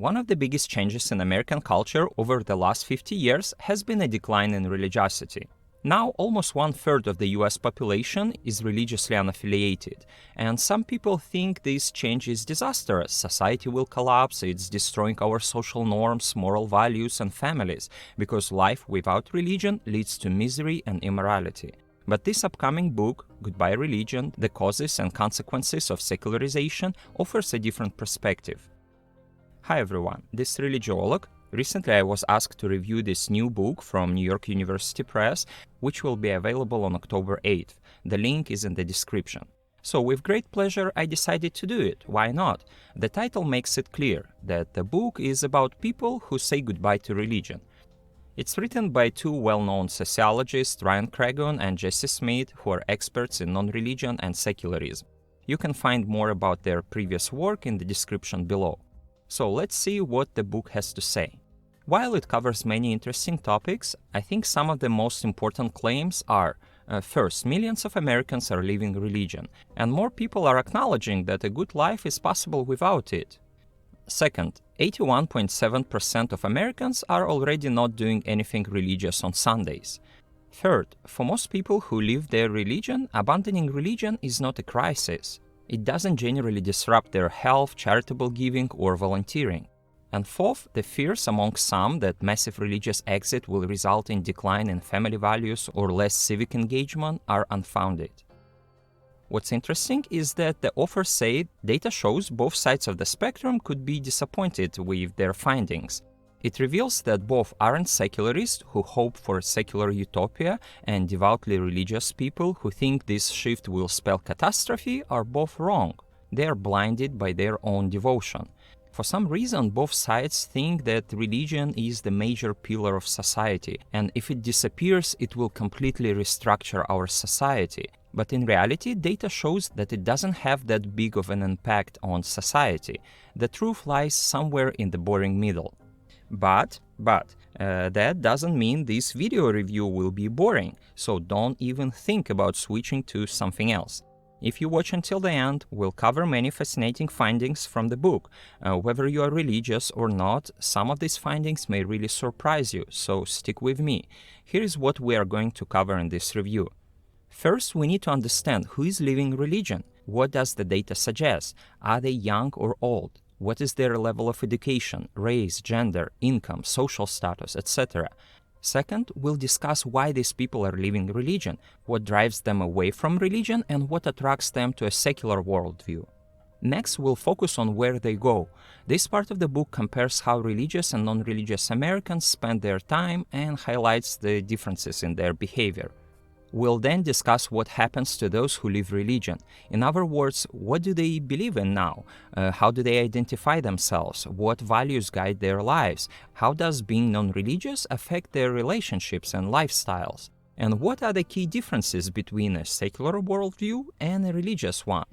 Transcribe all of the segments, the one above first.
One of the biggest changes in American culture over the last 50 years has been a decline in religiosity. Now, almost one-third of the US population is religiously unaffiliated, and some people think this change is disastrous. Society will collapse, it's destroying our social norms, moral values, and families, because life without religion leads to misery and immorality. But this upcoming book, Goodbye Religion: The Causes and Consequences of Secularization, offers a different perspective. Hi everyone, this is Religio. Recently I was asked to review this new book from New York University Press, which will be available on October 8th. The link is in the description. So with great pleasure I decided to do it. Why not? The title makes it clear that the book is about people who say goodbye to religion. It's written by two well-known sociologists, Cragun and Jesse Smith, who are experts in nonreligion and secularism. You can find more about their previous work in the description below. So let's see what the book has to say. While it covers many interesting topics, I think some of the most important claims are: first, millions of Americans are leaving religion, and more people are acknowledging that a good life is possible without it. Second, 81.7% of Americans are already not doing anything religious on Sundays. Third, for most people who leave their religion, abandoning religion is not a crisis. It doesn't generally disrupt their health, charitable giving, or volunteering. And fourth, the fears among some that massive religious exit will result in decline in family values or less civic engagement are unfounded. What's interesting is that the authors say data shows both sides of the spectrum could be disappointed with their findings. It reveals that both aren't secularists who hope for a secular utopia and devoutly religious people who think this shift will spell catastrophe are both wrong. They are blinded by their own devotion. For some reason, both sides think that religion is the major pillar of society, and if it disappears, it will completely restructure our society. But in reality, data shows that it doesn't have that big of an impact on society. The truth lies somewhere in the boring middle. But that doesn't mean this video review will be boring, so don't even think about switching to something else. If you watch until the end, we'll cover many fascinating findings from the book. Whether you are religious or not, some of these findings may really surprise you, so stick with me. Here is what we are going to cover in this review. First, we need to understand who is leaving religion. What does the data suggest? Are they young or old? What is their level of education, race, gender, income, social status, etc.? Second, we'll discuss why these people are leaving religion, what drives them away from religion, and what attracts them to a secular worldview. Next, we'll focus on where they go. This part of the book compares how religious and non-religious Americans spend their time and highlights the differences in their behavior. We'll then discuss what happens to those who leave religion. In other words, what do they believe in now? How do they identify themselves? What values guide their lives? How does being non-religious affect their relationships and lifestyles? And what are the key differences between a secular worldview and a religious one?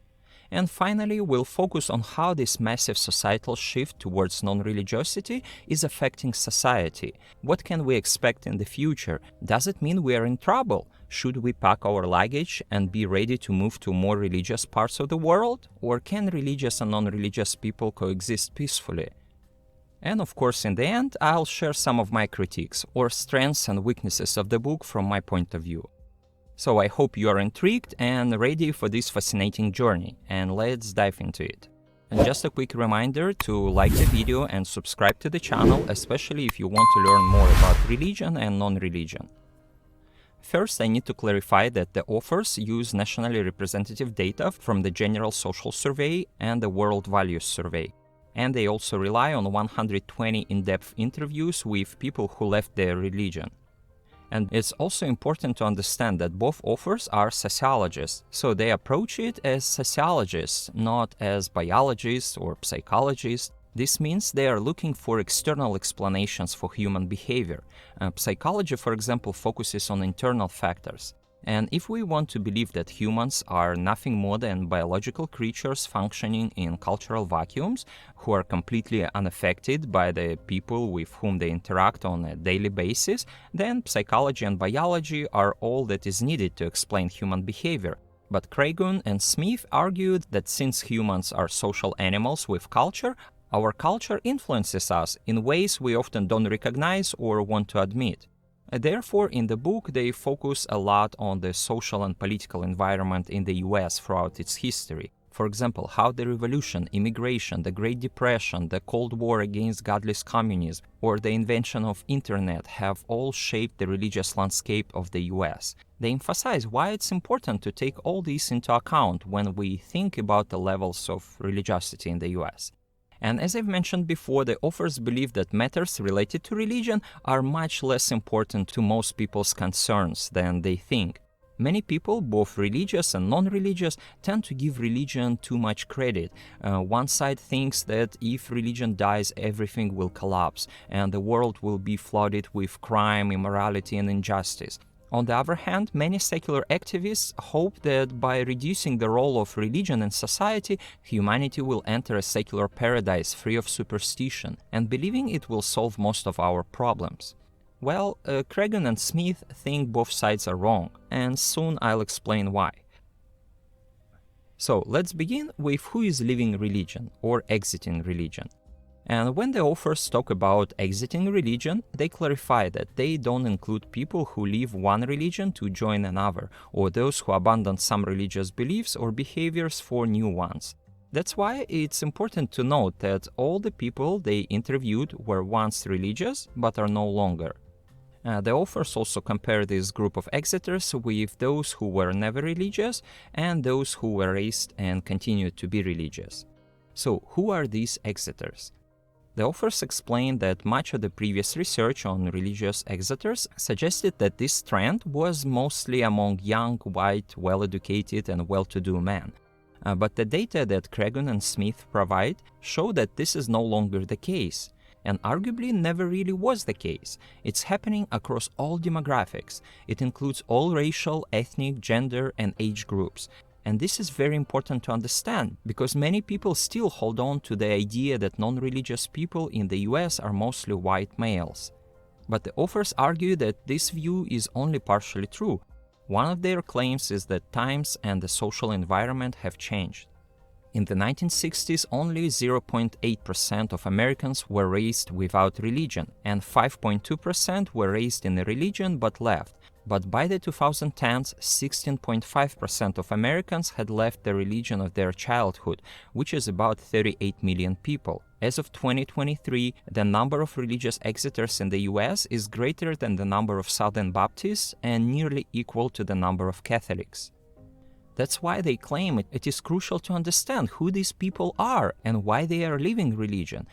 And finally, we'll focus on how this massive societal shift towards non-religiosity is affecting society. What can we expect in the future? Does it mean we are in trouble? Should we pack our luggage and be ready to move to more religious parts of the world? Or can religious and non-religious people coexist peacefully? And of course, in the end, I'll share some of my critiques or strengths and weaknesses of the book from my point of view. So I hope you are intrigued and ready for this fascinating journey, and let's dive into it. And just a quick reminder to like the video and subscribe to the channel, especially if you want to learn more about religion and non-religion. First, I need to clarify that the authors use nationally representative data from the General Social Survey and the World Values Survey. And they also rely on 120 in-depth interviews with people who left their religion. And it's also important to understand that both authors are sociologists, so they approach it as sociologists, not as biologists or psychologists. This means they are looking for external explanations for human behavior. Psychology, for example, focuses on internal factors. And if we want to believe that humans are nothing more than biological creatures functioning in cultural vacuums who are completely unaffected by the people with whom they interact on a daily basis, then psychology and biology are all that is needed to explain human behavior. But Cragun and Smith argued that since humans are social animals with culture, Our culture influences us in ways we often don't recognize or want to admit. Therefore, in the book, they focus a lot on the social and political environment in the US throughout its history. For example, how the revolution, immigration, the Great Depression, the Cold War against godless communism, or the invention of internet have all shaped the religious landscape of the US. They emphasize why it's important to take all these into account when we think about the levels of religiosity in the US. And as I've mentioned before, the authors believe that matters related to religion are much less important to most people's concerns than they think. Many people, both religious and non-religious, tend to give religion too much credit. One side thinks that if religion dies, everything will collapse, and the world will be flooded with crime, immorality, and injustice. On the other hand, many secular activists hope that by reducing the role of religion in society, humanity will enter a secular paradise free of superstition, and believing it will solve most of our problems. Well, Cragun and Smith think both sides are wrong, and soon I'll explain why. So let's begin with who is leaving religion or exiting religion. And when the authors talk about exiting religion, they clarify that they don't include people who leave one religion to join another, or those who abandon some religious beliefs or behaviors for new ones. That's why it's important to note that all the people they interviewed were once religious, but are no longer. The authors also compare this group of exiters with those who were never religious and those who were raised and continued to be religious. So, who are these exiters? The authors explain that much of the previous research on religious exiters suggested that this trend was mostly among young, white, well-educated and well-to-do men. But the data that Cragun and Smith provide show that this is no longer the case, and arguably never really was the case. It's happening across all demographics. It includes all racial, ethnic, gender, and age groups. And this is very important to understand, because many people still hold on to the idea that non-religious people in the US are mostly white males. But the authors argue that this view is only partially true. One of their claims is that times and the social environment have changed. In the 1960s, only 0.8% of Americans were raised without religion, and 5.2% were raised in a religion but left. But by the 2010s, 16.5% of Americans had left the religion of their childhood, which is about 38 million people. As of 2023, the number of religious exiters in the US is greater than the number of Southern Baptists and nearly equal to the number of Catholics. That's why they claim it is crucial to understand who these people are and why they are leaving religion.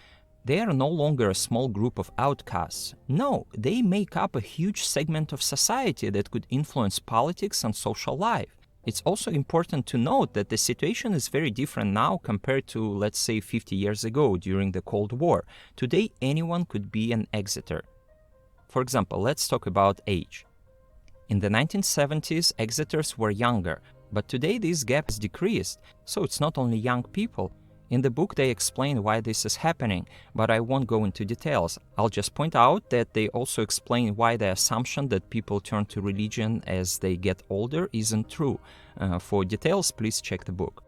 They are no longer a small group of outcasts. No, they make up a huge segment of society that could influence politics and social life. It's also important to note that the situation is very different now compared to, let's say, 50 years ago during the Cold War. Today, anyone could be an exiter. For example, let's talk about age. In the 1970s, exiters were younger, but today this gap has decreased, so it's not only young people. In the book, they explain why this is happening, but I won't go into details. I'll just point out that they also explain why the assumption that people turn to religion as they get older isn't true. For details, please check the book.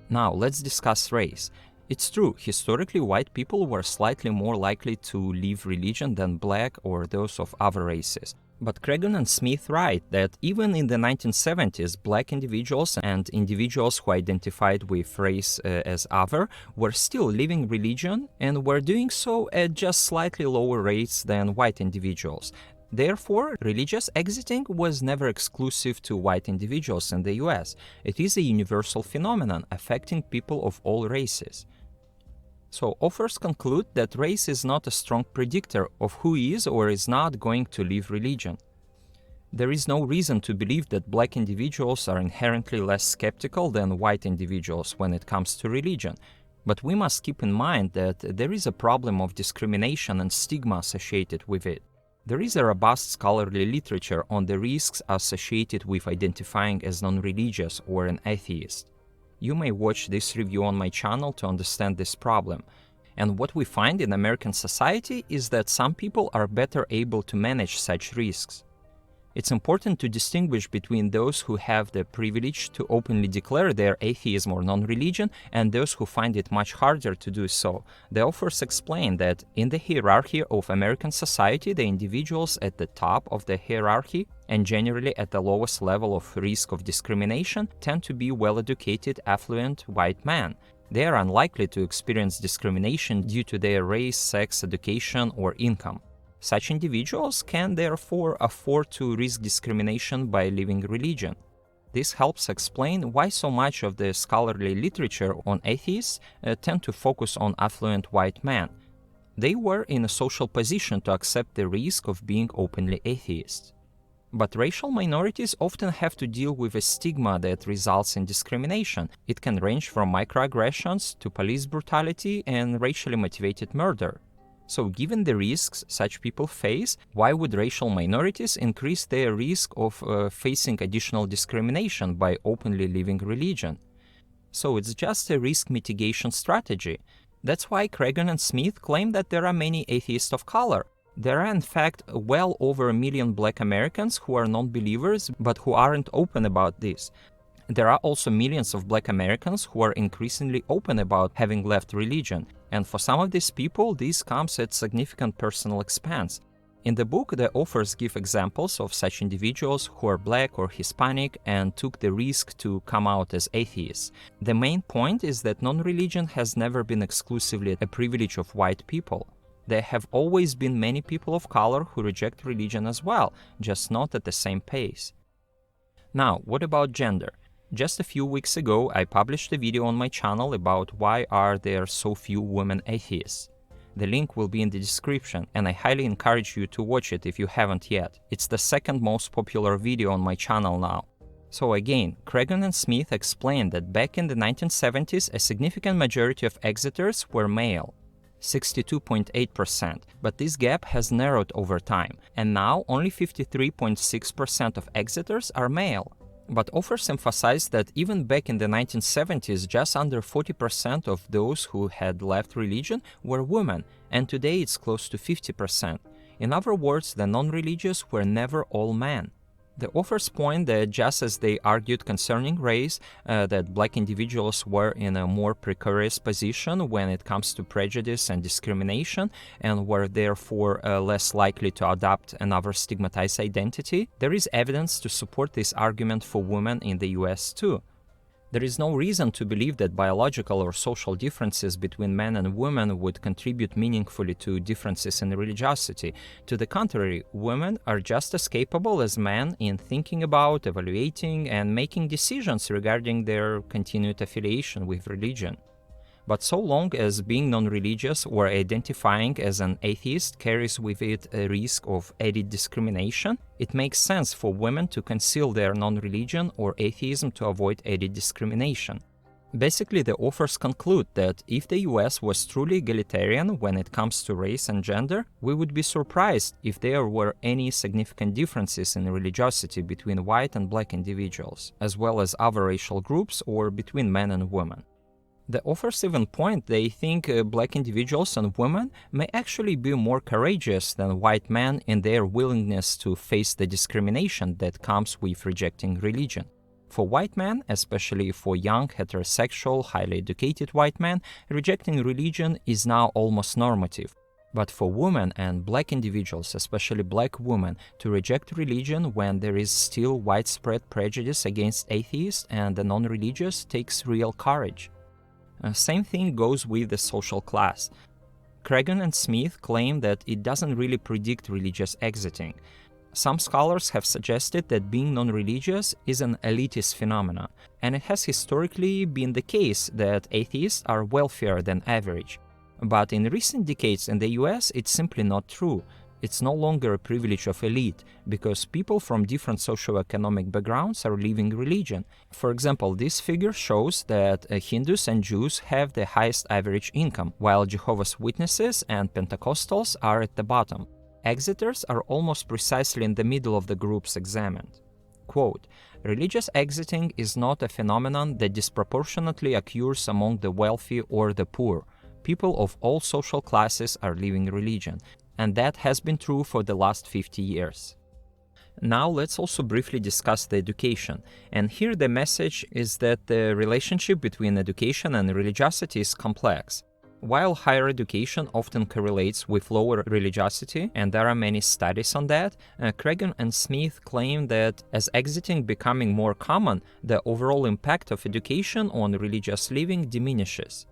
Now, let's discuss race. It's true, historically, white people were slightly more likely to leave religion than black or those of other races. But Cragun and Smith write that even in the 1970s, black individuals and individuals who identified with race as other were still leaving religion and were doing so at just slightly lower rates than white individuals. Therefore, religious exiting was never exclusive to white individuals in the US. It is a universal phenomenon affecting people of all races. So, authors conclude that race is not a strong predictor of who is or is not going to leave religion. There is no reason to believe that black individuals are inherently less skeptical than white individuals when it comes to religion. But we must keep in mind that there is a problem of discrimination and stigma associated with it. There is a robust scholarly literature on the risks associated with identifying as non-religious or an atheist. You may watch this review on my channel to understand this problem. And what we find in American society is that some people are better able to manage such risks. It's important to distinguish between those who have the privilege to openly declare their atheism or non-religion and those who find it much harder to do so. The authors explain that in the hierarchy of American society, the individuals at the top of the hierarchy and generally at the lowest level of risk of discrimination tend to be well-educated, affluent white men. They are unlikely to experience discrimination due to their race, sex, education, or income. Such individuals can therefore afford to risk discrimination by leaving religion. This helps explain why so much of the scholarly literature on atheists tend to focus on affluent white men. They were in a social position to accept the risk of being openly atheists. But racial minorities often have to deal with a stigma that results in discrimination. It can range from microaggressions to police brutality and racially motivated murder. So given the risks such people face, why would racial minorities increase their risk of facing additional discrimination by openly leaving religion? So it's just a risk mitigation strategy. That's why Cragun and Smith claim that there are many atheists of color. There are in fact well over 1 million Black Americans who are non-believers but who aren't open about this. There are also millions of Black Americans who are increasingly open about having left religion, and for some of these people this comes at significant personal expense. In the book, the authors give examples of such individuals who are Black or Hispanic and took the risk to come out as atheists. The main point is that non-religion has never been exclusively a privilege of white people. There have always been many people of color who reject religion as well, just not at the same pace. Now, what about gender? Just a few weeks ago, I published a video on my channel about why are there so few women atheists. The link will be in the description, and I highly encourage you to watch it if you haven't yet. It's the second most popular video on my channel now. So again, Cragun and Smith explained that back in the 1970s, a significant majority of exiters were male. 62.8%, but this gap has narrowed over time, and now only 53.6% of exiters are male. But authors emphasize that even back in the 1970s, just under 40% of those who had left religion were women, and today it's close to 50%. In other words, the non-religious were never all men. The authors point that just as they argued concerning race, that Black individuals were in a more precarious position when it comes to prejudice and discrimination, and were therefore less likely to adopt another stigmatized identity, there is evidence to support this argument for women in the US too. There is no reason to believe that biological or social differences between men and women would contribute meaningfully to differences in religiosity. To the contrary, women are just as capable as men in thinking about, evaluating, and making decisions regarding their continued affiliation with religion. But so long as being non-religious or identifying as an atheist carries with it a risk of added discrimination, it makes sense for women to conceal their non-religion or atheism to avoid added discrimination. Basically, the authors conclude that if the US was truly egalitarian when it comes to race and gender, we would be surprised if there were any significant differences in religiosity between white and Black individuals, as well as other racial groups or between men and women. The authors even point they think Black individuals and women may actually be more courageous than white men in their willingness to face the discrimination that comes with rejecting religion. For white men, especially for young, heterosexual, highly educated white men, rejecting religion is now almost normative. But for women and Black individuals, especially Black women, to reject religion when there is still widespread prejudice against atheists and the non-religious takes real courage. Same thing goes with the social class. Cragun and Smith claim that it doesn't really predict religious exiting. Some scholars have suggested that being non-religious is an elitist phenomenon, and it has historically been the case that atheists are wealthier than average. But in recent decades in the US, it's simply not true. It's no longer a privilege of elite, because people from different socioeconomic backgrounds are leaving religion. For example, this figure shows that Hindus and Jews have the highest average income, while Jehovah's Witnesses and Pentecostals are at the bottom. Exiters are almost precisely in the middle of the groups examined. Quote, "Religious exiting is not a phenomenon that disproportionately occurs among the wealthy or the poor. People of all social classes are leaving religion, and that has been true for the last 50 years. Now let's also briefly discuss the education. And here the message is that the relationship between education and religiosity is complex. While higher education often correlates with lower religiosity, and there are many studies on that, Cragun and Smith claim that as exiting becoming more common, the overall impact of education on religious living diminishes.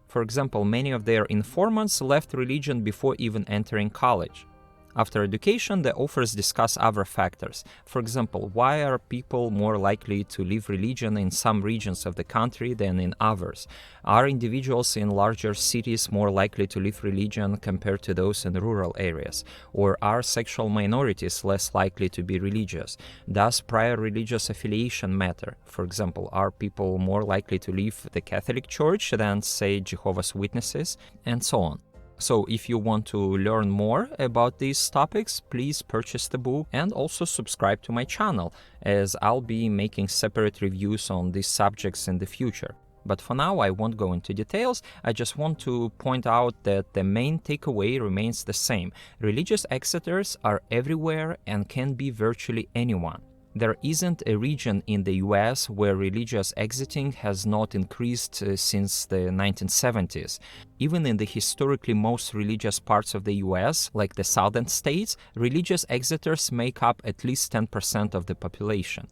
For example, many of their informants left religion before even entering college. After education, the authors discuss other factors. For example, why are people more likely to leave religion in some regions of the country than in others? Are individuals in larger cities more likely to leave religion compared to those in rural areas? Or are sexual minorities less likely to be religious? Does prior religious affiliation matter? For example, are people more likely to leave the Catholic Church than, say, Jehovah's Witnesses? And so on. So if you want to learn more about these topics, please purchase the book and also subscribe to my channel, as I'll be making separate reviews on these subjects in the future. But for now, I won't go into details. I just want to point out that the main takeaway remains the same. Religious exiters are everywhere and can be virtually anyone. There isn't a region in the US where religious exiting has not increased since the 1970s. Even in the historically most religious parts of the US, like the southern states, religious exiters make up at least 10% of the population.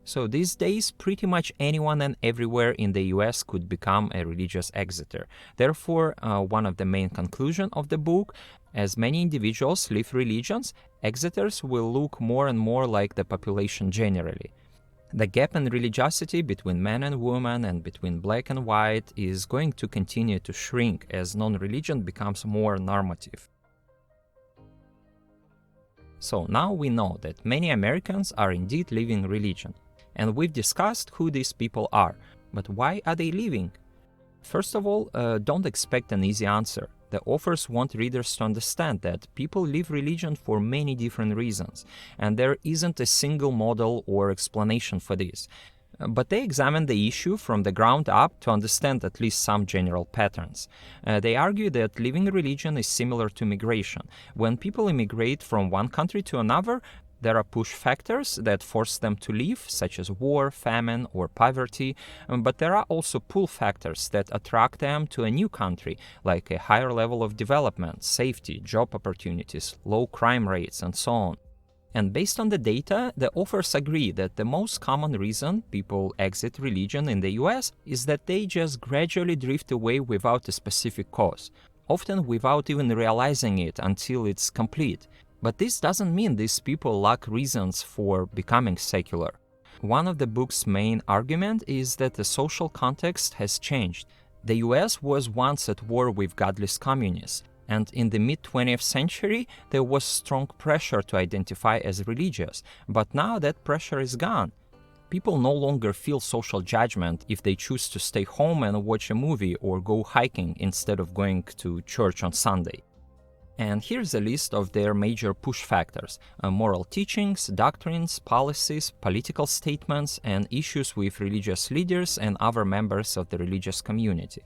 So these days, pretty much anyone and everywhere in the US could become a religious exiter. Therefore, one of the main conclusions of the book, as many individuals leave religions, exiters will look more and more like the population generally. The gap in religiosity between men and women and between black and white is going to continue to shrink as non-religion becomes more normative. So now we know that many Americans are indeed leaving religion. And we've discussed who these people are. But why are they leaving? First of all, don't expect an easy answer. The authors want readers to understand that people leave religion for many different reasons, and there isn't a single model or explanation for this. But they examine the issue from the ground up to understand at least some general patterns. They argue that leaving religion is similar to migration. When people immigrate from one country to another, there are push factors that force them to leave, such as war, famine, or poverty, but there are also pull factors that attract them to a new country, like a higher level of development, safety, job opportunities, low crime rates, and so on. And based on the data, the authors agree that the most common reason people exit religion in the US is that they just gradually drift away without a specific cause, often without even realizing it until it's complete. But this doesn't mean these people lack reasons for becoming secular. One of the book's main arguments is that the social context has changed. The US was once at war with godless communists, and in the mid-20th century there was strong pressure to identify as religious, but now that pressure is gone. People no longer feel social judgment if they choose to stay home and watch a movie or go hiking instead of going to church on Sunday. And here's a list of their major push factors: moral teachings, doctrines, policies, political statements, and issues with religious leaders and other members of the religious community.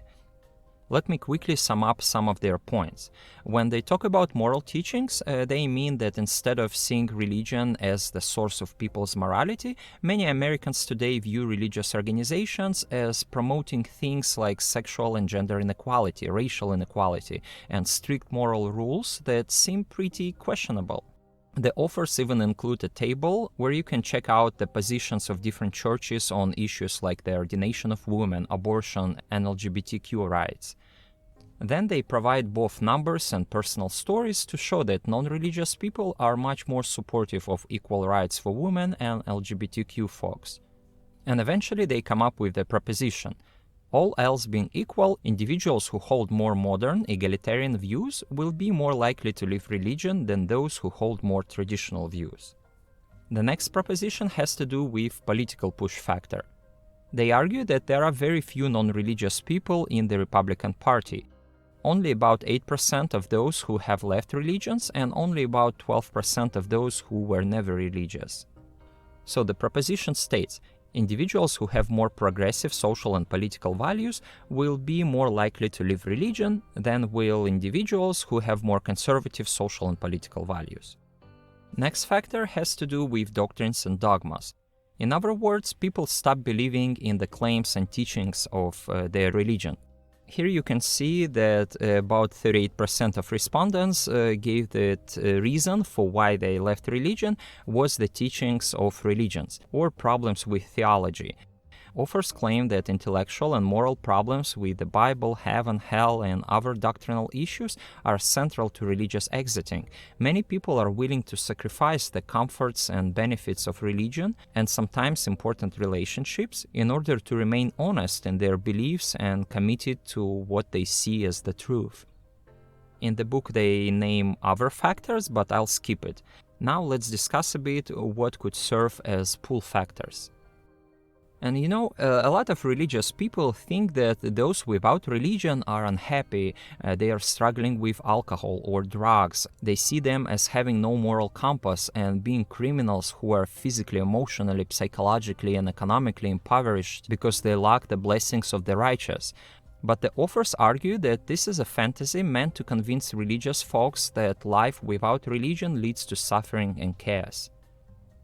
Let me quickly sum up some of their points. When they talk about moral teachings, they mean that instead of seeing religion as the source of people's morality, many Americans today view religious organizations as promoting things like sexual and gender inequality, racial inequality, and strict moral rules that seem pretty questionable. The authors even include a table where you can check out the positions of different churches on issues like the ordination of women, abortion, and LGBTQ rights. Then they provide both numbers and personal stories to show that non-religious people are much more supportive of equal rights for women and LGBTQ folks. And eventually they come up with the proposition: all else being equal, individuals who hold more modern, egalitarian views will be more likely to leave religion than those who hold more traditional views. The next proposition has to do with political push factor. They argue that there are very few non-religious people in the Republican Party. Only about 8% of those who have left religions and only about 12% of those who were never religious. So the proposition states, individuals who have more progressive social and political values will be more likely to leave religion than will individuals who have more conservative social and political values. Next factor has to do with doctrines and dogmas. In other words, people stop believing in the claims and teachings of their religion. Here you can see that about 38% of respondents gave that reason for why they left religion was the teachings of religions or problems with theology. Authors claim that intellectual and moral problems with the Bible, heaven, hell, and other doctrinal issues are central to religious exiting. Many people are willing to sacrifice the comforts and benefits of religion and sometimes important relationships in order to remain honest in their beliefs and committed to what they see as the truth. In the book they name other factors, but I'll skip it. Now let's discuss a bit what could serve as pull factors. And a lot of religious people think that those without religion are unhappy, they are struggling with alcohol or drugs. They see them as having no moral compass and being criminals who are physically, emotionally, psychologically, and economically impoverished because they lack the blessings of the righteous. But the authors argue that this is a fantasy meant to convince religious folks that life without religion leads to suffering and chaos.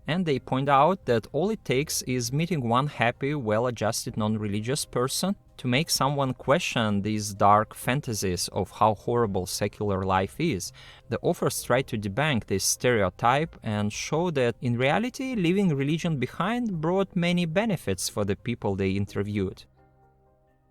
And they point out that all it takes is meeting one happy, well-adjusted non-religious person to make someone question these dark fantasies of how horrible secular life is. The authors try to debunk this stereotype and show that in reality, leaving religion behind brought many benefits for the people they interviewed.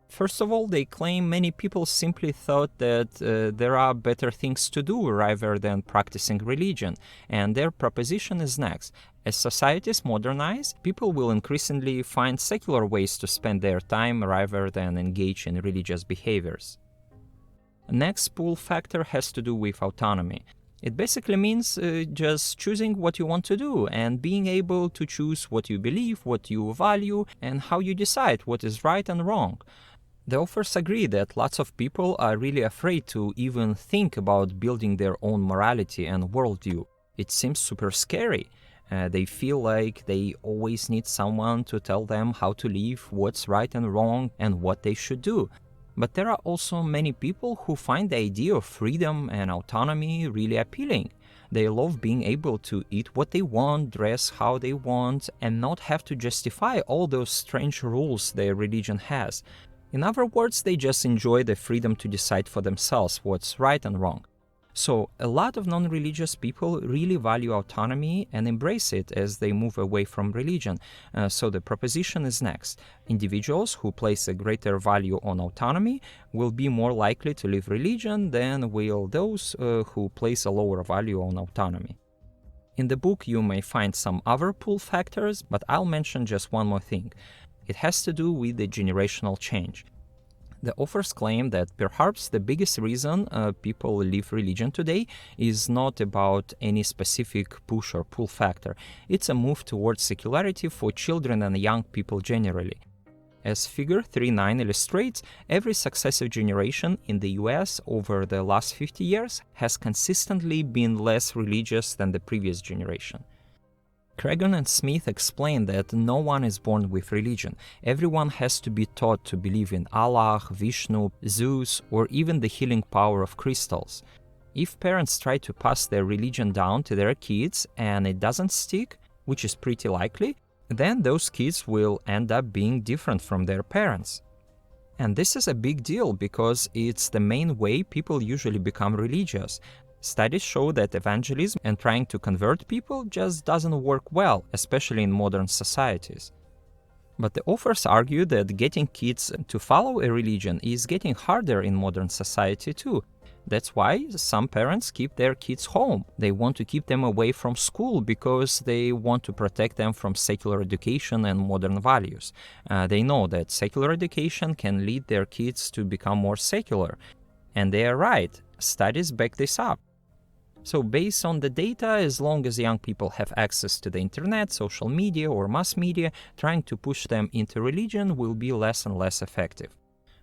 First of all, they claim many people simply thought that there are better things to do rather than practicing religion, and their proposition is next. As societies modernize, people will increasingly find secular ways to spend their time rather than engage in religious behaviors. Next pull factor has to do with autonomy. It basically means just choosing what you want to do and being able to choose what you believe, what you value, and how you decide what is right and wrong. The authors agree that lots of people are really afraid to even think about building their own morality and worldview. It seems super scary. They feel like they always need someone to tell them how to live, what's right and wrong, and what they should do. But there are also many people who find the idea of freedom and autonomy really appealing. They love being able to eat what they want, dress how they want, and not have to justify all those strange rules their religion has. In other words, they just enjoy the freedom to decide for themselves what's right and wrong. So, a lot of non-religious people really value autonomy and embrace it as they move away from religion. So the proposition is next. Individuals who place a greater value on autonomy will be more likely to leave religion than will those who place a lower value on autonomy. In the book you may find some other pull factors, but I'll mention just one more thing. It has to do with the generational change. The authors claim that perhaps the biggest reason people leave religion today is not about any specific push or pull factor. It's a move towards secularity for children and young people generally. As figure 3.9 illustrates, every successive generation in the US over the last 50 years has consistently been less religious than the previous generation. Cragun and Smith explain that no one is born with religion. Everyone has to be taught to believe in Allah, Vishnu, Zeus, or even the healing power of crystals. If parents try to pass their religion down to their kids and it doesn't stick, which is pretty likely, then those kids will end up being different from their parents. And this is a big deal because it's the main way people usually become religious. Studies show that evangelism and trying to convert people just doesn't work well, especially in modern societies. But the authors argue that getting kids to follow a religion is getting harder in modern society too. That's why some parents keep their kids home. They want to keep them away from school because they want to protect them from secular education and modern values. They know that secular education can lead their kids to become more secular. And they are right. Studies back this up. So based on the data, as long as young people have access to the internet, social media, or mass media, trying to push them into religion will be less and less effective.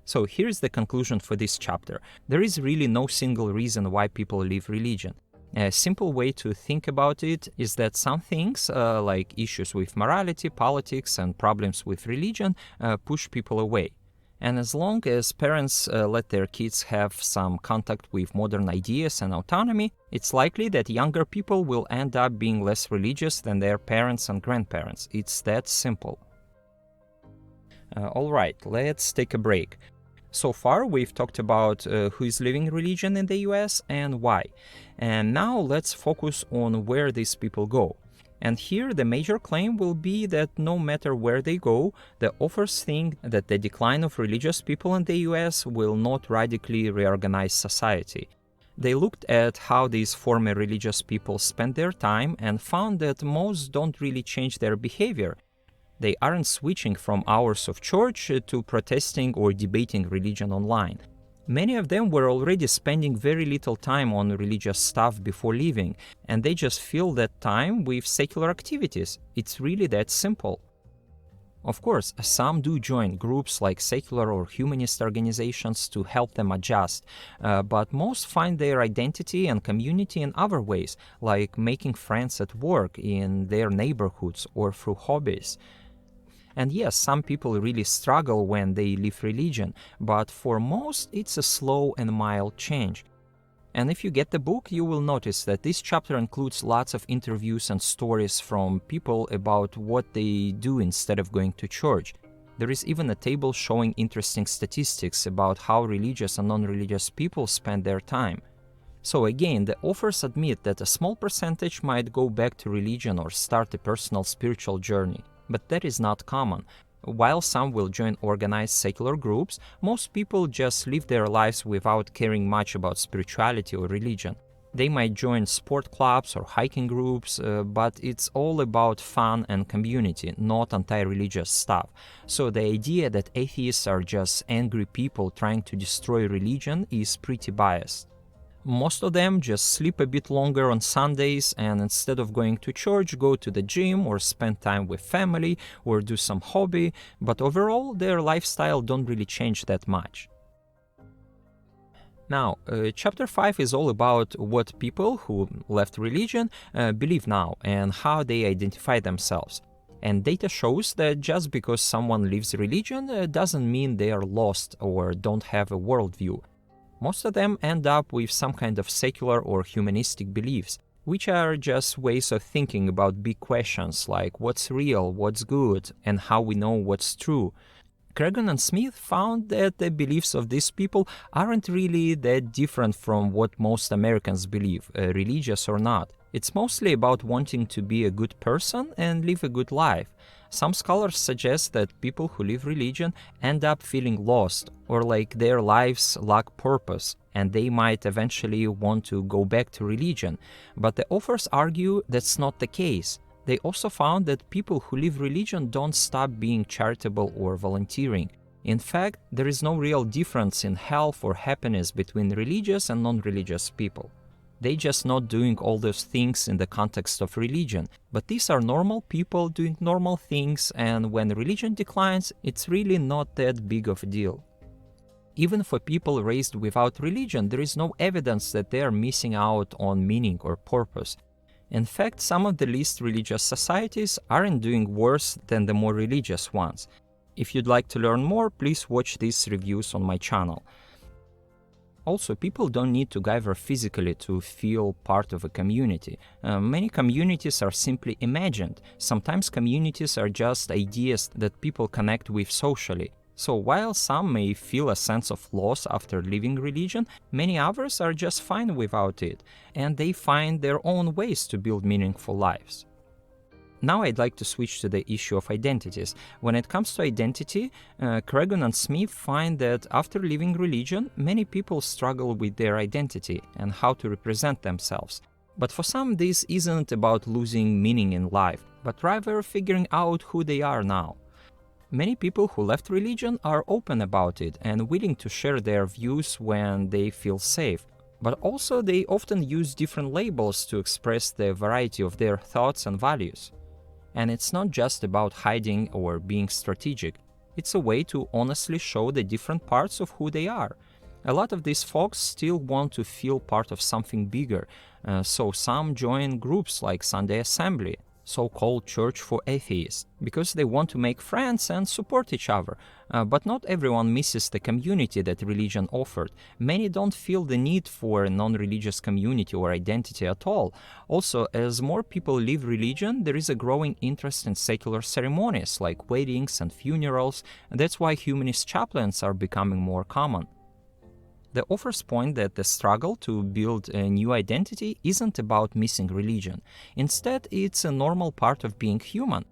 So here's the conclusion for this chapter. There is really no single reason why people leave religion. A simple way to think about it is that some things, like issues with morality, politics, and problems with religion, push people away. And as long as parents let their kids have some contact with modern ideas and autonomy, it's likely that younger people will end up being less religious than their parents and grandparents. It's that simple. Alright, let's take a break. So far, we've talked about who is living religion in the US and why. And now let's focus on where these people go. And here the major claim will be that no matter where they go, the authors think that the decline of religious people in the US will not radically reorganize society. They looked at how these former religious people spend their time and found that most don't really change their behavior. They aren't switching from hours of church to protesting or debating religion online. Many of them were already spending very little time on religious stuff before leaving, and they just fill that time with secular activities. It's really that simple. Of course, some do join groups like secular or humanist organizations to help them adjust, but most find their identity and community in other ways, like making friends at work, in their neighborhoods, or through hobbies. And yes, some people really struggle when they leave religion, but for most it's a slow and mild change. And if you get the book, you will notice that this chapter includes lots of interviews and stories from people about what they do instead of going to church. There is even a table showing interesting statistics about how religious and non-religious people spend their time. So again, the authors admit that a small percentage might go back to religion or start a personal spiritual journey. But that is not common. While some will join organized secular groups, most people just live their lives without caring much about spirituality or religion. They might join sport clubs or hiking groups, but it's all about fun and community, not anti-religious stuff. So the idea that atheists are just angry people trying to destroy religion is pretty biased. Most of them just sleep a bit longer on Sundays and instead of going to church, go to the gym or spend time with family or do some hobby, but overall their lifestyle don't really change that much. Now, chapter 5 is all about what people who left religion believe now and how they identify themselves. And data shows that just because someone leaves religion doesn't mean they are lost or don't have a worldview. Most of them end up with some kind of secular or humanistic beliefs, which are just ways of thinking about big questions like what's real, what's good, and how we know what's true. Cragun and Smith found that the beliefs of these people aren't really that different from what most Americans believe, religious or not. It's mostly about wanting to be a good person and live a good life. Some scholars suggest that people who leave religion end up feeling lost, or like their lives lack purpose, and they might eventually want to go back to religion. But the authors argue that's not the case. They also found that people who leave religion don't stop being charitable or volunteering. In fact, there is no real difference in health or happiness between religious and non-religious people. They're just not doing all those things in the context of religion. But these are normal people doing normal things, and when religion declines, it's really not that big of a deal. Even for people raised without religion, there is no evidence that they are missing out on meaning or purpose. In fact, some of the least religious societies aren't doing worse than the more religious ones. If you'd like to learn more, please watch these reviews on my channel. Also, people don't need to gather physically to feel part of a community. Many communities are simply imagined. Sometimes communities are just ideas that people connect with socially. So while some may feel a sense of loss after leaving religion, many others are just fine without it, and they find their own ways to build meaningful lives. Now I'd like to switch to the issue of identities. When it comes to identity, Cragun and Smith find that after leaving religion, many people struggle with their identity and how to represent themselves. But for some, this isn't about losing meaning in life, but rather figuring out who they are now. Many people who left religion are open about it and willing to share their views when they feel safe. But also they often use different labels to express the variety of their thoughts and values. And it's not just about hiding or being strategic. It's a way to honestly show the different parts of who they are. A lot of these folks still want to feel part of something bigger, so some join groups like Sunday Assembly. so-called church for atheists, because they want to make friends and support each other. But not everyone misses the community that religion offered. Many don't feel the need for a non-religious community or identity at all. Also, as more people live religion, there is a growing interest in secular ceremonies like weddings and funerals, and that's why humanist chaplains are becoming more common. The authors point that the struggle to build a new identity isn't about missing religion. Instead, it's a normal part of being human.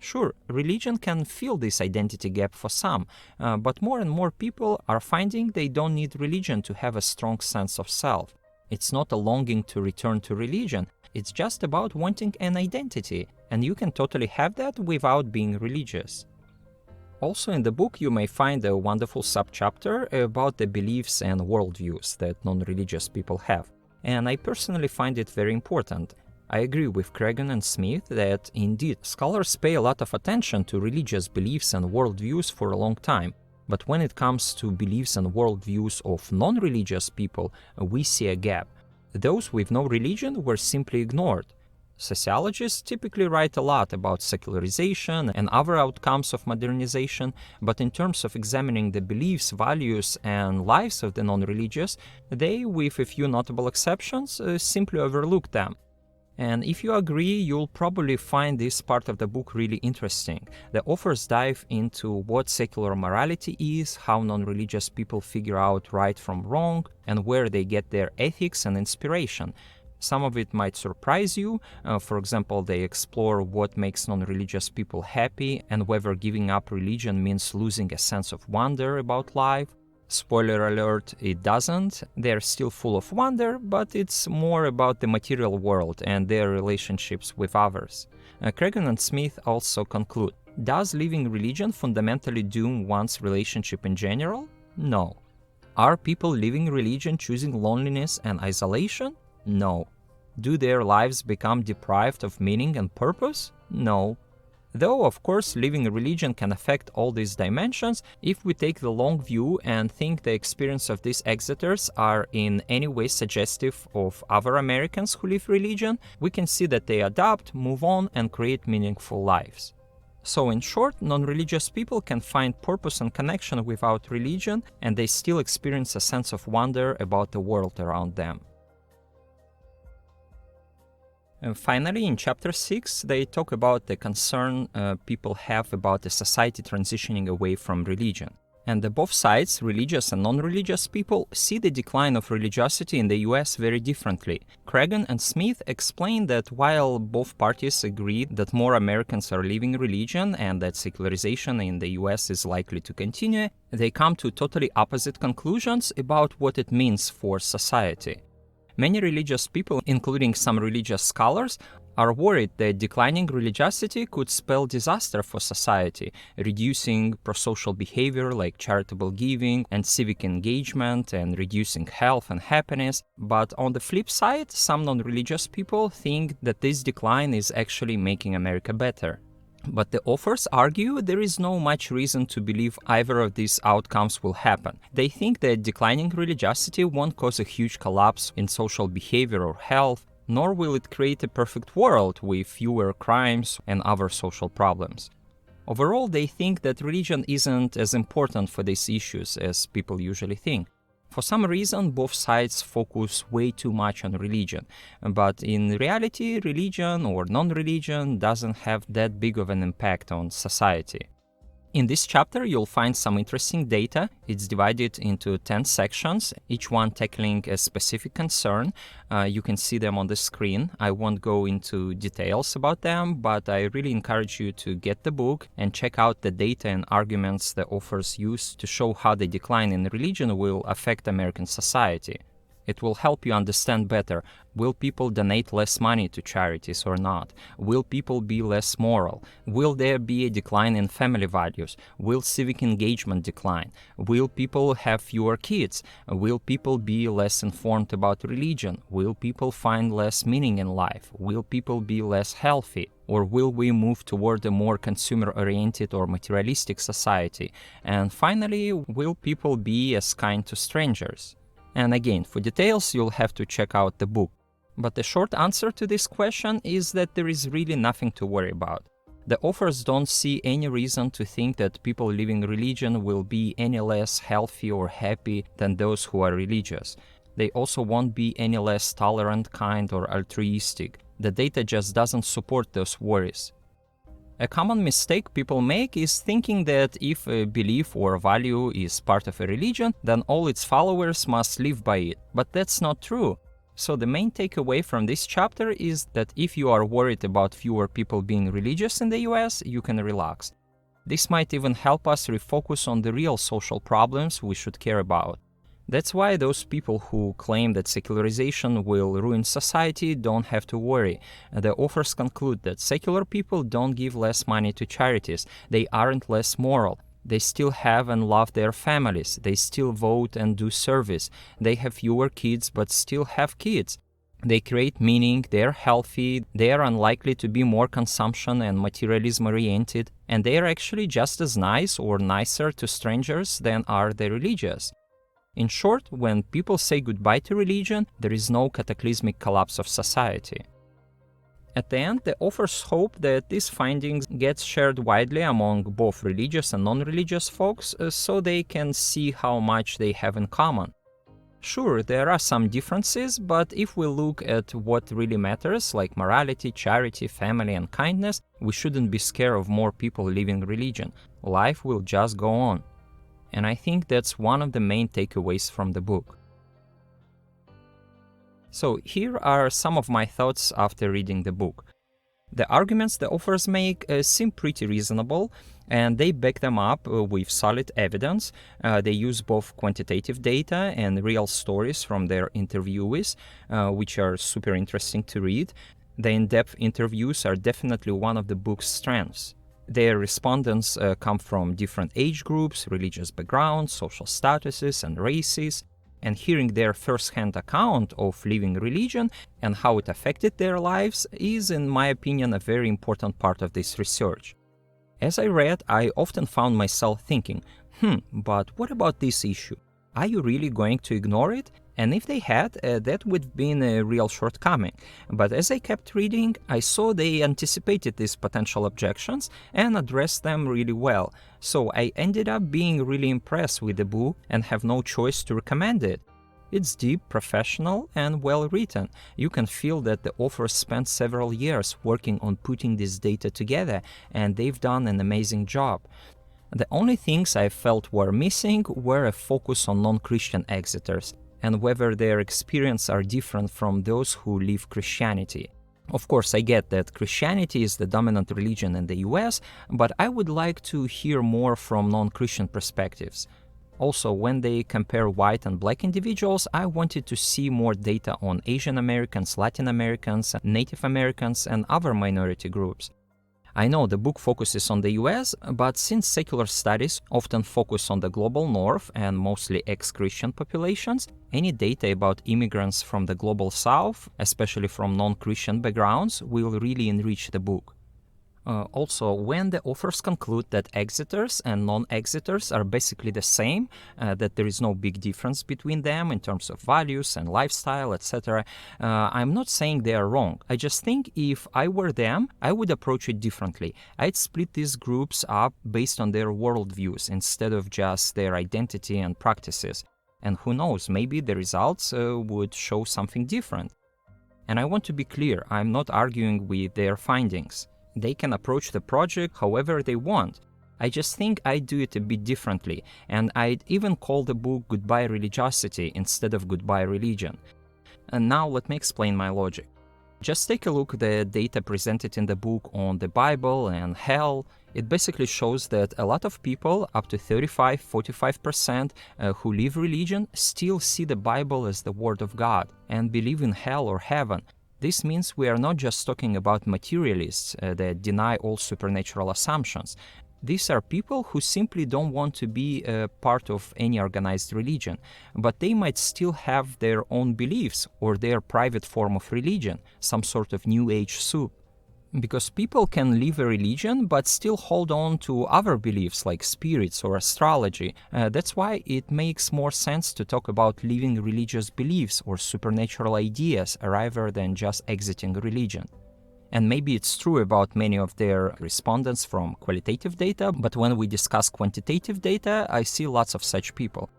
Sure, religion can fill this identity gap for some, but more and more people are finding they don't need religion to have a strong sense of self. It's not a longing to return to religion, it's just about wanting an identity, and you can totally have that without being religious. Also in the book you may find a wonderful subchapter about the beliefs and worldviews that non-religious people have, and I personally find it very important. I agree with Cragun and Smith that indeed scholars pay a lot of attention to religious beliefs and worldviews for a long time, but when it comes to beliefs and worldviews of non-religious people, we see a gap. Those with no religion were simply ignored. Sociologists typically write a lot about secularization and other outcomes of modernization, but in terms of examining the beliefs, values, and lives of the non-religious, they, with a few notable exceptions, simply overlook them. And if you agree, you'll probably find this part of the book really interesting. The authors dive into what secular morality is, how non-religious people figure out right from wrong, and where they get their ethics and inspiration. Some of it might surprise you. For example, they explore what makes non-religious people happy and whether giving up religion means losing a sense of wonder about life. Spoiler alert, it doesn't. They're still full of wonder, but it's more about the material world and their relationships with others. Cragun and Smith also conclude, does leaving religion fundamentally doom one's relationship in general? No. Are people leaving religion choosing loneliness and isolation? No. Do their lives become deprived of meaning and purpose? No. Though, of course, leaving religion can affect all these dimensions, if we take the long view and think the experience of these exiters are in any way suggestive of other Americans who live religion, we can see that they adapt, move on, and create meaningful lives. So in short, non-religious people can find purpose and connection without religion, and they still experience a sense of wonder about the world around them. And finally, in chapter 6, they talk about the concern people have about the society transitioning away from religion. And both sides, religious and non-religious people, see the decline of religiosity in the US very differently. Cragun and Smith explain that while both parties agree that more Americans are leaving religion and that secularization in the US is likely to continue, they come to totally opposite conclusions about what it means for society. Many religious people, including some religious scholars, are worried that declining religiosity could spell disaster for society, reducing prosocial behavior like charitable giving and civic engagement, and reducing health and happiness. But on the flip side, some non-religious people think that this decline is actually making America better. But the authors argue there is no much reason to believe either of these outcomes will happen. They think that declining religiosity won't cause a huge collapse in social behavior or health, nor will it create a perfect world with fewer crimes and other social problems. Overall, they think that religion isn't as important for these issues as people usually think. For some reason, both sides focus way too much on religion, but in reality, religion or non-religion doesn't have that big of an impact on society. In this chapter, you'll find some interesting data. It's divided into 10 sections, each one tackling a specific concern. You can see them on the screen. I won't go into details about them, but I really encourage you to get the book and check out the data and arguments the authors use to show how the decline in religion will affect American society. It will help you understand better, will people donate less money to charities or not? Will people be less moral? Will there be a decline in family values? Will civic engagement decline? Will people have fewer kids? Will people be less informed about religion? Will people find less meaning in life? Will people be less healthy? Or will we move toward a more consumer-oriented or materialistic society? And finally, will people be as kind to strangers? And again, for details, you'll have to check out the book. But the short answer to this question is that there is really nothing to worry about. The authors don't see any reason to think that people living religion will be any less healthy or happy than those who are religious. They also won't be any less tolerant, kind, or altruistic. The data just doesn't support those worries. A common mistake people make is thinking that if a belief or value is part of a religion, then all its followers must live by it. But that's not true. So the main takeaway from this chapter is that if you are worried about fewer people being religious in the US, you can relax. This might even help us refocus on the real social problems we should care about. That's why those people who claim that secularization will ruin society don't have to worry. The authors conclude that secular people don't give less money to charities, they aren't less moral. They still have and love their families, they still vote and do service, they have fewer kids but still have kids. They create meaning, they're healthy, they are unlikely to be more consumption and materialism oriented, and they are actually just as nice or nicer to strangers than are the religious. In short, when people say goodbye to religion, there is no cataclysmic collapse of society. At the end, the authors hope that these findings get shared widely among both religious and non-religious folks so they can see how much they have in common. Sure, there are some differences, but if we look at what really matters, like morality, charity, family, and kindness, we shouldn't be scared of more people living religion. Life will just go on. And I think that's one of the main takeaways from the book. So here are some of my thoughts after reading the book. The arguments the authors make seem pretty reasonable, and they back them up with solid evidence. They use both quantitative data and real stories from their interviewees, which are super interesting to read. The in-depth interviews are definitely one of the book's strengths. Their respondents come from different age groups, religious backgrounds, social statuses, and races. And hearing their first-hand account of living religion and how it affected their lives is, in my opinion, a very important part of this research. As I read, I often found myself thinking, but what about this issue? Are you really going to ignore it? And if they had, that would have been a real shortcoming. But as I kept reading, I saw they anticipated these potential objections and addressed them really well. So I ended up being really impressed with the book and have no choice to recommend it. It's deep, professional, and well written. You can feel that the authors spent several years working on putting this data together, and they've done an amazing job. The only things I felt were missing were a focus on non-Christian exiters, and whether their experiences are different from those who live Christianity. Of course, I get that Christianity is the dominant religion in the US, but I would like to hear more from non-Christian perspectives. Also, when they compare white and black individuals, I wanted to see more data on Asian Americans, Latin Americans, Native Americans, and other minority groups. I know the book focuses on the US, but since secular studies often focus on the global north and mostly ex-Christian populations, any data about immigrants from the global south, especially from non-Christian backgrounds, will really enrich the book. Also, when the authors conclude that exiters and non-exiters are basically the same, that there is no big difference between them in terms of values and lifestyle, etc., I'm not saying they are wrong. I just think if I were them, I would approach it differently. I'd split these groups up based on their worldviews instead of just their identity and practices. And who knows, maybe the results would show something different. And I want to be clear, I'm not arguing with their findings. They can approach the project however they want. I just think I'd do it a bit differently, and I'd even call the book Goodbye Religiosity instead of Goodbye Religion. And now let me explain my logic. Just take a look at the data presented in the book on the Bible and hell. It basically shows that a lot of people, up to 35-45%, who live religion, still see the Bible as the Word of God and believe in hell or heaven. This means we are not just talking about materialists that deny all supernatural assumptions. These are people who simply don't want to be a part of any organized religion, but they might still have their own beliefs or their private form of religion, some sort of New Age soup. Because people can leave a religion but still hold on to other beliefs like spirits or astrology. That's why it makes more sense to talk about leaving religious beliefs or supernatural ideas rather than just exiting religion. And maybe it's true about many of their respondents from qualitative data, but when we discuss quantitative data, I see lots of such people.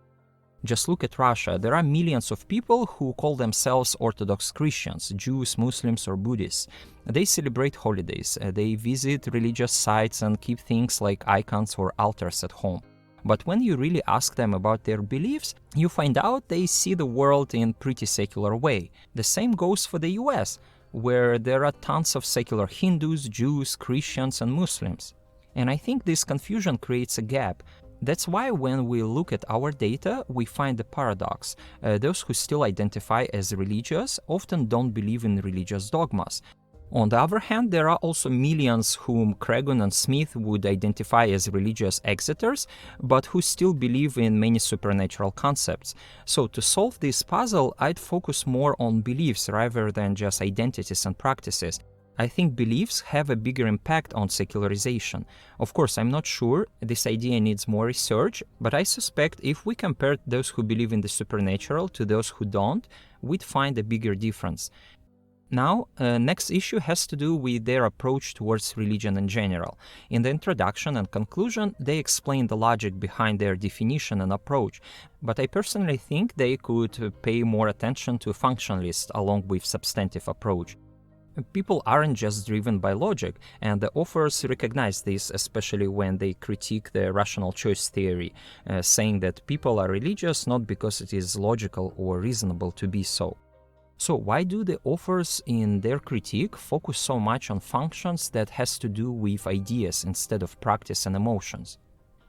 Just look at Russia. There are millions of people who call themselves Orthodox Christians, Jews, Muslims, or Buddhists. They celebrate holidays, they visit religious sites and keep things like icons or altars at home. But when you really ask them about their beliefs, you find out they see the world in pretty secular way. The same goes for the US, where there are tons of secular Hindus, Jews, Christians, and Muslims. And I think this confusion creates a gap. That's why when we look at our data, we find a paradox. Those who still identify as religious often don't believe in religious dogmas. On the other hand, there are also millions whom Cragun and Smith would identify as religious exiters, but who still believe in many supernatural concepts. So to solve this puzzle, I'd focus more on beliefs rather than just identities and practices. I think beliefs have a bigger impact on secularization. Of course, I'm not sure, this idea needs more research, but I suspect if we compared those who believe in the supernatural to those who don't, we'd find a bigger difference. Now, next issue has to do with their approach towards religion in general. In the introduction and conclusion, they explain the logic behind their definition and approach, but I personally think they could pay more attention to functionalist along with substantive approach. People aren't just driven by logic, and the authors recognize this, especially when they critique the rational choice theory, saying that people are religious not because it is logical or reasonable to be so. So why do the authors in their critique focus so much on functions that has to do with ideas instead of practice and emotions?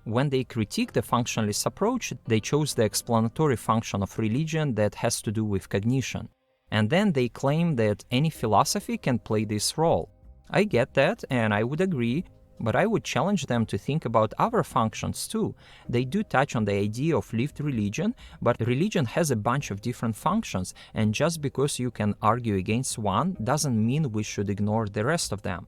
When they critique the functionalist approach, they chose the explanatory function of religion that has to do with cognition. And then they claim that any philosophy can play this role. I get that, and I would agree, but I would challenge them to think about other functions too. They do touch on the idea of lived religion, but religion has a bunch of different functions, and just because you can argue against one doesn't mean we should ignore the rest of them.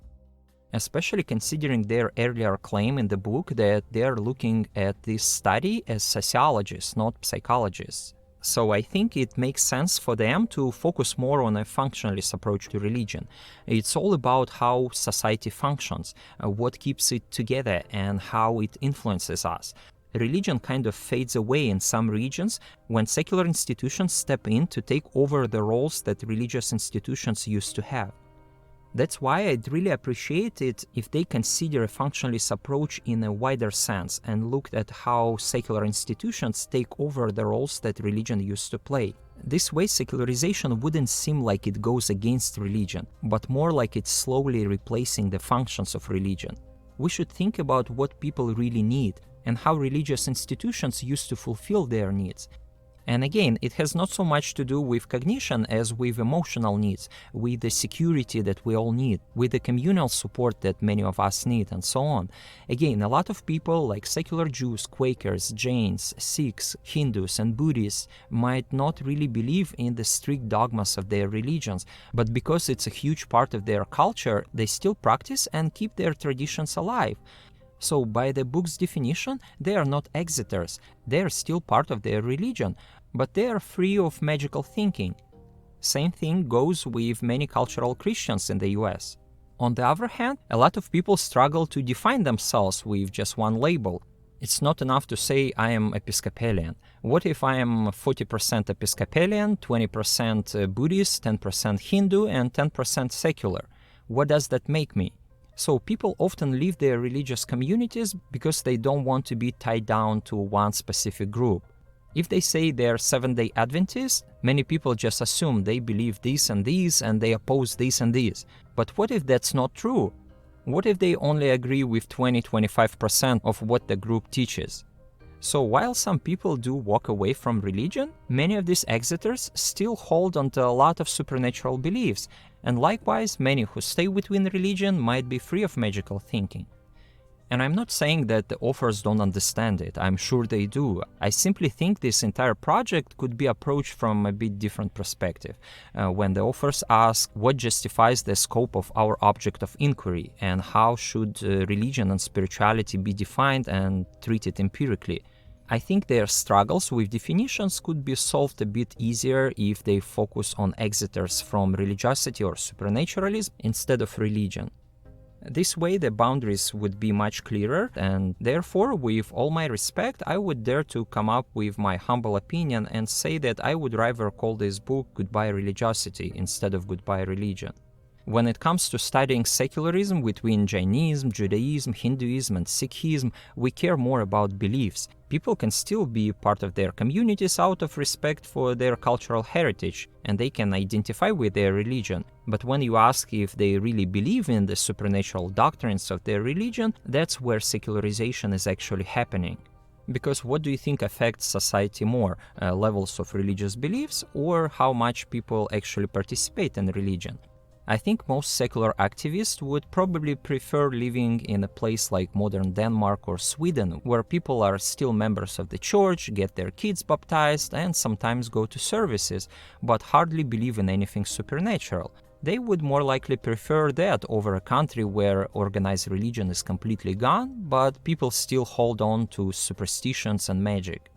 Especially considering their earlier claim in the book that they are looking at this study as sociologists, not psychologists. So I think it makes sense for them to focus more on a functionalist approach to religion. It's all about how society functions, what keeps it together, and how it influences us. Religion kind of fades away in some regions when secular institutions step in to take over the roles that religious institutions used to have. That's why I'd really appreciate it if they consider a functionalist approach in a wider sense and looked at how secular institutions take over the roles that religion used to play. This way, secularization wouldn't seem like it goes against religion, but more like it's slowly replacing the functions of religion. We should think about what people really need and how religious institutions used to fulfill their needs. And again, it has not so much to do with cognition as with emotional needs, with the security that we all need, with the communal support that many of us need, and so on. Again, a lot of people like secular Jews, Quakers, Jains, Sikhs, Hindus, and Buddhists might not really believe in the strict dogmas of their religions, but because it's a huge part of their culture, they still practice and keep their traditions alive. So by the book's definition, they are not exiters, they are still part of their religion, but they are free of magical thinking. Same thing goes with many cultural Christians in the US. On the other hand, a lot of people struggle to define themselves with just one label. It's not enough to say I am Episcopalian. What if I am 40% Episcopalian, 20% Buddhist, 10% Hindu, and 10% secular? What does that make me? So people often leave their religious communities because they don't want to be tied down to one specific group. If they say they're Seventh-day Adventists, many people just assume they believe this and these and they oppose this and this. But what if that's not true? What if they only agree with 20-25% of what the group teaches? So while some people do walk away from religion, many of these exiters still hold onto a lot of supernatural beliefs, and likewise many who stay within religion might be free of magical thinking. And I'm not saying that the authors don't understand it. I'm sure they do. I simply think this entire project could be approached from a bit different perspective. When the authors ask what justifies the scope of our object of inquiry and how should religion and spirituality be defined and treated empirically, I think their struggles with definitions could be solved a bit easier if they focus on exiters from religiosity or supernaturalism instead of religion. This way the boundaries would be much clearer, and therefore, with all my respect, I would dare to come up with my humble opinion and say that I would rather call this book Goodbye Religiosity instead of Goodbye Religion. When it comes to studying secularism between Jainism, Judaism, Hinduism, and Sikhism, we care more about beliefs. People can still be part of their communities out of respect for their cultural heritage, and they can identify with their religion. But when you ask if they really believe in the supernatural doctrines of their religion, that's where secularization is actually happening. Because what do you think affects society more, levels of religious beliefs or how much people actually participate in religion? I think most secular activists would probably prefer living in a place like modern Denmark or Sweden, where people are still members of the church, get their kids baptized, and sometimes go to services, but hardly believe in anything supernatural. They would more likely prefer that over a country where organized religion is completely gone, but people still hold on to superstitions and magic.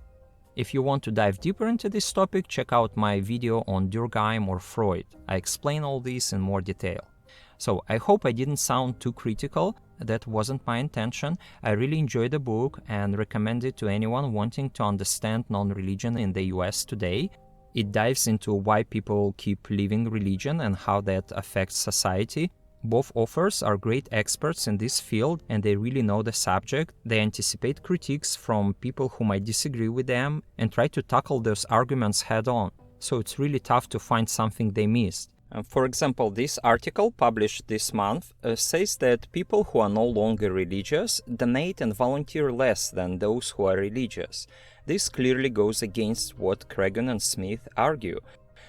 If you want to dive deeper into this topic, check out my video on Durkheim or Freud. I explain all this in more detail. So I hope I didn't sound too critical. That wasn't my intention. I really enjoyed the book and recommend it to anyone wanting to understand non-religion in the US today. It dives into why people keep leaving religion and how that affects society. Both authors are great experts in this field and they really know the subject. They anticipate critiques from people who might disagree with them and try to tackle those arguments head on. So it's really tough to find something they missed. For example, this article published this month says that people who are no longer religious donate and volunteer less than those who are religious. This clearly goes against what Cragun and Smith argue.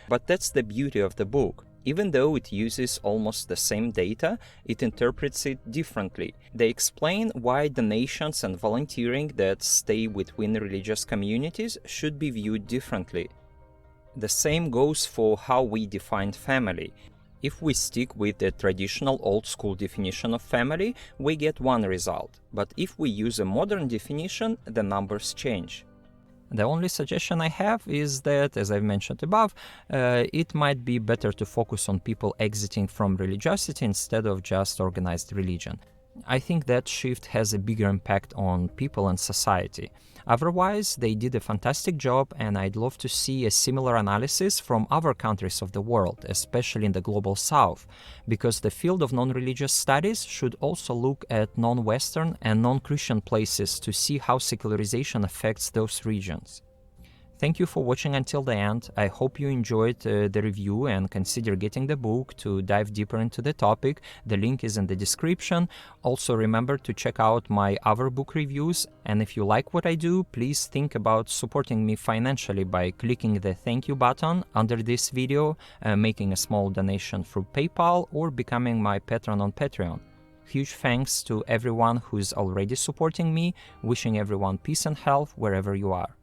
But that's the beauty of the book. Even though it uses almost the same data, it interprets it differently. They explain why donations and volunteering that stay within religious communities should be viewed differently. The same goes for how we define family. If we stick with the traditional old-school definition of family, we get one result. But if we use a modern definition, the numbers change. The only suggestion I have is that, as I've mentioned above, it might be better to focus on people exiting from religiosity instead of just organized religion. I think that shift has a bigger impact on people and society. Otherwise, they did a fantastic job, and I'd love to see a similar analysis from other countries of the world, especially in the global south, because the field of non-religious studies should also look at non-Western and non-Christian places to see how secularization affects those regions. Thank you for watching until the end. I hope you enjoyed the review and consider getting the book to dive deeper into the topic. The link is in the description. Also remember to check out my other book reviews, and if you like what I do, please think about supporting me financially by clicking the thank you button under this video, making a small donation through PayPal, or becoming my patron on Patreon. Huge thanks to everyone who's already supporting me, wishing everyone peace and health wherever you are.